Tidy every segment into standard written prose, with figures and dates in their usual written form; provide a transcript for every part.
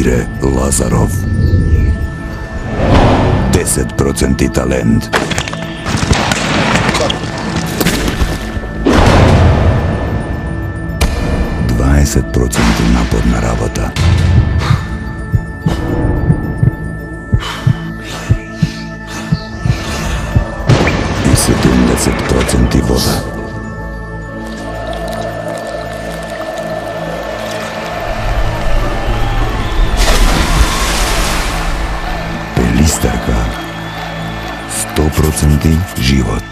Andrei Lazarov. 10% talent. naporna rabota. I 70% voda. Pelistarka. 100% život.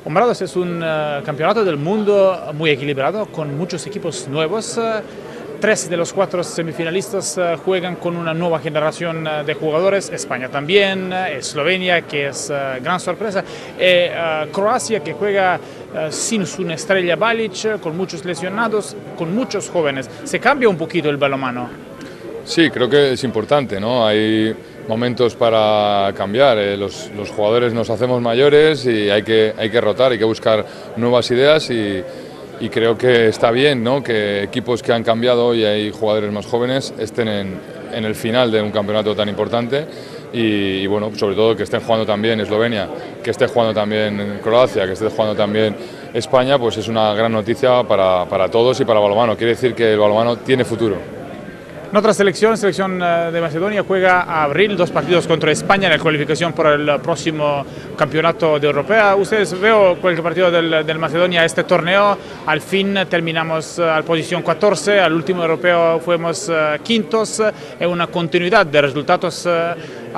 Hombrados es un campeonato del mundo muy equilibrado, con muchos equipos nuevos. 3 de los 4 semifinalistas juegan con una nueva generación de jugadores. España también, Eslovenia, que es gran sorpresa, Croacia, que juega sin su estrella Balic, con muchos lesionados, con muchos jóvenes. ¿Se cambia un poquito el balonmano? Sí, creo que es importante, ¿no? Hay momentos para cambiar, los jugadores nos hacemos mayores y hay que rotar, hay que buscar nuevas ideas y creo que está bien, ¿no? Que equipos que han cambiado y hay jugadores más jóvenes estén en el final de un campeonato tan importante y bueno, sobre todo que estén jugando también Eslovenia, que esté jugando también Croacia, que esté jugando también España, pues es una gran noticia para todos y para el balonmano. Quiere decir que el balonmano tiene futuro. En otra selección de Macedonia, juega a abril 2 partidos contra España en la cualificación por el próximo campeonato de Europea. Ustedes veo cualquier partido del Macedonia este torneo. Al fin terminamos a la posición 14, al último europeo fuimos quintos. Es una continuidad de resultados a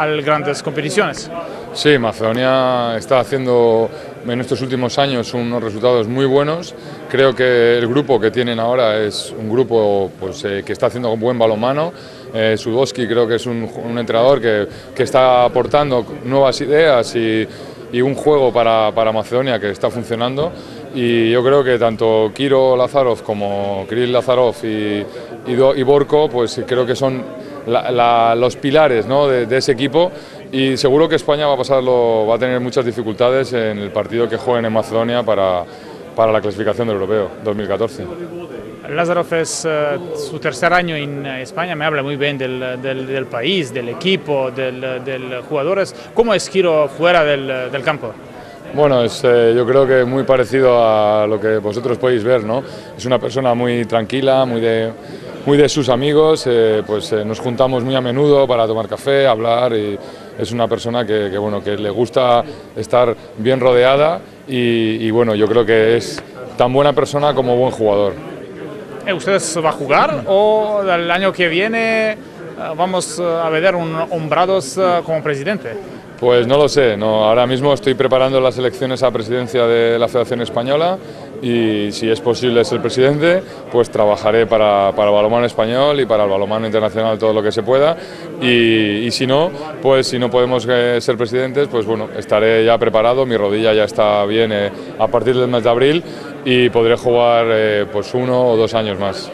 las grandes competiciones. Sí, Macedonia está haciendo en estos últimos años unos resultados muy buenos. Creo que el grupo que tienen ahora es un grupo pues, que está haciendo un buen balonmano. Sudowski creo que es un entrenador que está aportando nuevas ideas y un juego para Macedonia que está funcionando. Y yo creo que tanto Kiro Lazarov como Kirill Lazarov y Borko pues, creo que son los pilares, ¿no? de ese equipo. Y seguro que España va a tener muchas dificultades en el partido que jueguen en Macedonia para la clasificación del Europeo 2014. Lazarov es su tercer año en España, me habla muy bien del país, del equipo, de jugadores. ¿Cómo es Kiro fuera del campo? Bueno, yo creo que muy parecido a lo que vosotros podéis ver, ¿no? Es una persona muy tranquila, muy de sus amigos, nos juntamos muy a menudo para tomar café, hablar y es una persona que le gusta estar bien rodeada y bueno, yo creo que es tan buena persona como buen jugador. ¿Ustedes va a jugar o el año que viene vamos a ver un Hombrados como presidente? Pues no lo sé, no, ahora mismo estoy preparando las elecciones a presidencia de la Federación Española y si es posible ser presidente, pues trabajaré para el balonmano español y para el balonmano internacional todo lo que se pueda y si no, pues si no podemos ser presidentes, pues bueno, estaré ya preparado, mi rodilla ya está bien a partir del mes de abril y podré jugar pues 1 o 2 años más.